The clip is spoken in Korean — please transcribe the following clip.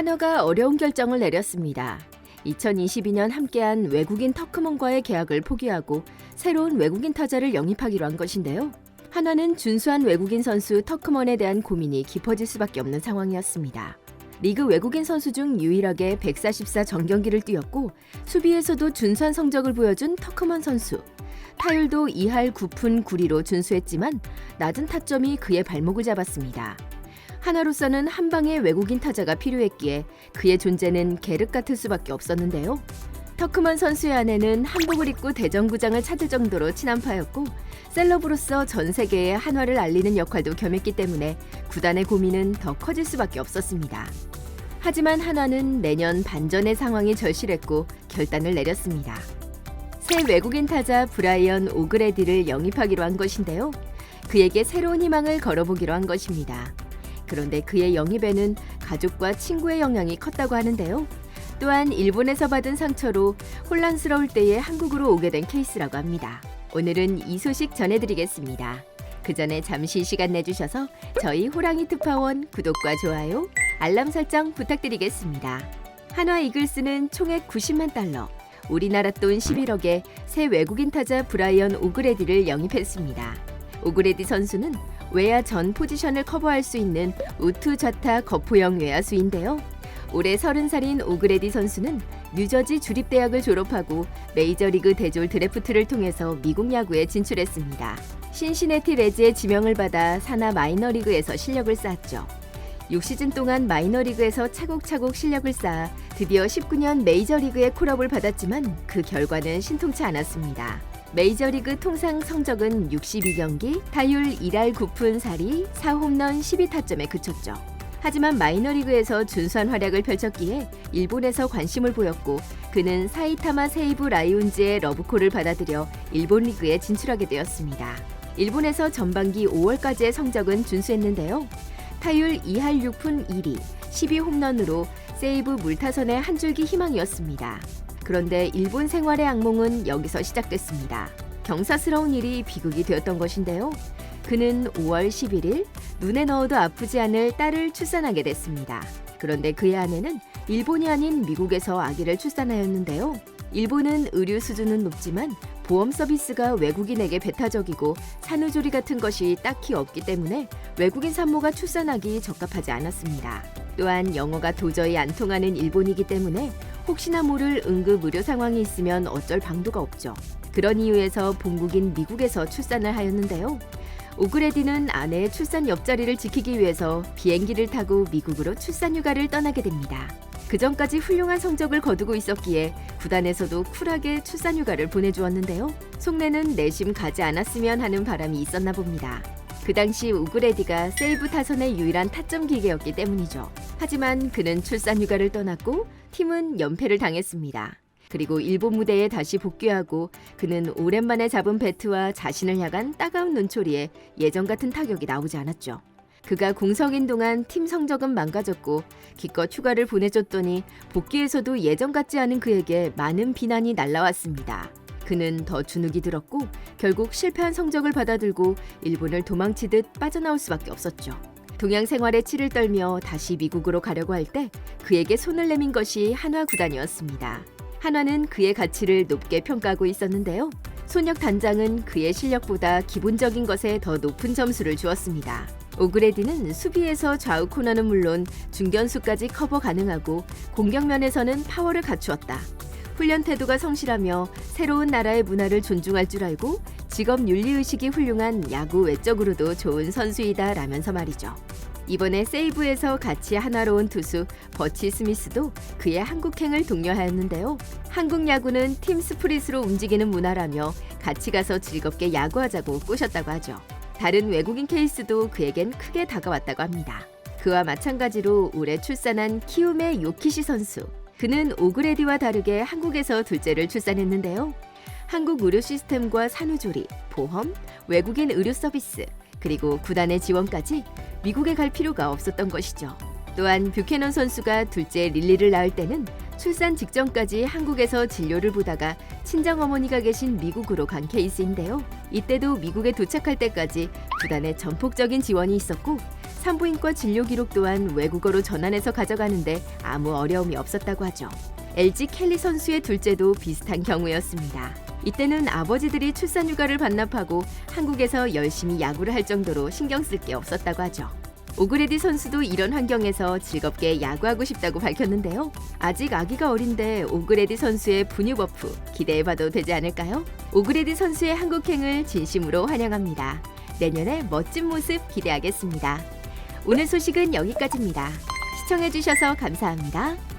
한화가 어려운 결정을 내렸습니다. 2022년 함께한 외국인 터크먼과의 계약을 포기하고 새로운 외국인 타자를 영입하기로 한 것인데요. 한화는 준수한 외국인 선수 터크먼에 대한 고민이 깊어질 수밖에 없는 상황이었습니다. 리그 외국인 선수 중 유일하게 144 정경기를 뛰었고 수비에서도 준수한 성적을 보여준 터크먼 선수. 타율도 2할 9푼 9리로 준수했지만 낮은 타점이 그의 발목을 잡았습니다. 한화로서는 한 방의 외국인 타자가 필요했기에 그의 존재는 계륵 같을 수밖에 없었는데요. 터크먼 선수의 아내는 한복을 입고 대전구장을 찾을 정도로 친한파였고 셀럽으로서 전 세계에 한화를 알리는 역할도 겸했기 때문에 구단의 고민은 더 커질 수밖에 없었습니다. 하지만 한화는 내년 반전의 상황이 절실했고 결단을 내렸습니다. 새 외국인 타자 브라이언 오그레디를 영입하기로 한 것인데요. 그에게 새로운 희망을 걸어보기로 한 것입니다. 그런데 그의 영입에는 가족과 친구의 영향이 컸다고 하는데요. 또한 일본에서 받은 상처로 혼란스러울 때에 한국으로 오게 된 케이스라고 합니다. 오늘은 이 소식 전해드리겠습니다. 그 전에 잠시 시간 내주셔서 저희 호랑이 특파원 구독과 좋아요, 알람 설정 부탁드리겠습니다. 한화 이글스는 총액 90만 달러, 우리나라 돈 11억에 새 외국인 타자 브라이언 오그레디를 영입했습니다. 오그레디 선수는 외야 전 포지션을 커버할 수 있는 우투 좌타 거포형 외야수인데요. 올해 30살인 오그레디 선수는 뉴저지 주립대학을 졸업하고 메이저리그 대졸 드래프트를 통해서 미국 야구에 진출했습니다. 신시내티 레즈의 지명을 받아 산하 마이너리그에서 실력을 쌓았죠. 6시즌 동안 마이너리그에서 차곡차곡 실력을 쌓아 드디어 19년 메이저리그의 콜업을 받았지만 그 결과는 신통치 않았습니다. 메이저리그 통상 성적은 62경기, 타율 1할 9푼 4리, 4홈런 12타점에 그쳤죠. 하지만 마이너리그에서 준수한 활약을 펼쳤기에 일본에서 관심을 보였고 그는 사이타마 세이부 라이온즈의 러브콜을 받아들여 일본 리그에 진출하게 되었습니다. 일본에서 전반기 5월까지의 성적은 준수했는데요. 타율 2할 6푼 1리, 12홈런으로 세이브 물타선의 한 줄기 희망이었습니다. 그런데 일본 생활의 악몽은 여기서 시작됐습니다. 경사스러운 일이 비극이 되었던 것인데요. 그는 5월 11일 눈에 넣어도 아프지 않을 딸을 출산하게 됐습니다. 그런데 그의 아내는 일본이 아닌 미국에서 아기를 출산하였는데요. 일본은 의료 수준은 높지만 보험 서비스가 외국인에게 배타적이고 산후조리 같은 것이 딱히 없기 때문에 외국인 산모가 출산하기 적합하지 않았습니다. 또한 영어가 도저히 안 통하는 일본이기 때문에 혹시나 모를 응급 의료 상황이 있으면 어쩔 방도가 없죠. 그런 이유에서 본국인 미국에서 출산을 하였는데요. 오그레디는 아내의 출산 옆자리를 지키기 위해서 비행기를 타고 미국으로 출산 휴가를 떠나게 됩니다. 그 전까지 훌륭한 성적을 거두고 있었기에 구단에서도 쿨하게 출산 휴가를 보내주었는데요. 속내는 내심 가지 않았으면 하는 바람이 있었나 봅니다. 그 당시 오그레디가 세이브 타선의 유일한 타점 기계였기 때문이죠. 하지만 그는 출산 휴가를 떠났고 팀은 연패를 당했습니다. 그리고 일본 무대에 다시 복귀하고 그는 오랜만에 잡은 배트와 자신을 향한 따가운 눈초리에 예전 같은 타격이 나오지 않았죠. 그가 공석인 동안 팀 성적은 망가졌고 기껏 휴가를 보내줬더니 복귀에서도 예전 같지 않은 그에게 많은 비난이 날라왔습니다. 그는 더 주눅이 들었고 결국 실패한 성적을 받아들고 일본을 도망치듯 빠져나올 수밖에 없었죠. 동양 생활에 치를 떨며 다시 미국으로 가려고 할 때 그에게 손을 내민 것이 한화 구단이었습니다. 한화는 그의 가치를 높게 평가하고 있었는데요. 손혁 단장은 그의 실력보다 기본적인 것에 더 높은 점수를 주었습니다. 오그레디는 수비에서 좌우 코너는 물론 중견수까지 커버 가능하고 공격면에서는 파워를 갖추었다. 훈련 태도가 성실하며 새로운 나라의 문화를 존중할 줄 알고 직업 윤리의식이 훌륭한 야구 외적으로도 좋은 선수이다 라면서 말이죠. 이번에 세이브에서 같이 한화로 온 투수 버치 스미스도 그의 한국행을 독려하였는데요. 한국 야구는 팀 스프릿으로 움직이는 문화라며 같이 가서 즐겁게 야구하자고 꼬셨다고 하죠. 다른 외국인 케이스도 그에겐 크게 다가왔다고 합니다. 그와 마찬가지로 올해 출산한 키움의 요키시 선수. 그는 오그레디와 다르게 한국에서 둘째를 출산했는데요. 한국 의료 시스템과 산후조리, 보험, 외국인 의료 서비스, 그리고 구단의 지원까지 미국에 갈 필요가 없었던 것이죠. 또한 뷰캐넌 선수가 둘째 릴리를 낳을 때는 출산 직전까지 한국에서 진료를 보다가 친정어머니가 계신 미국으로 간 케이스인데요. 이때도 미국에 도착할 때까지 구단의 전폭적인 지원이 있었고 산부인과 진료 기록 또한 외국어로 전환해서 가져가는데 아무 어려움이 없었다고 하죠. LG 켈리 선수의 둘째도 비슷한 경우였습니다. 이때는 아버지들이 출산휴가를 반납하고 한국에서 열심히 야구를 할 정도로 신경 쓸 게 없었다고 하죠. 오그레디 선수도 이런 환경에서 즐겁게 야구하고 싶다고 밝혔는데요. 아직 아기가 어린데 오그레디 선수의 분유 버프 기대해봐도 되지 않을까요? 오그레디 선수의 한국행을 진심으로 환영합니다. 내년에 멋진 모습 기대하겠습니다. 오늘 소식은 여기까지입니다. 시청해주셔서 감사합니다.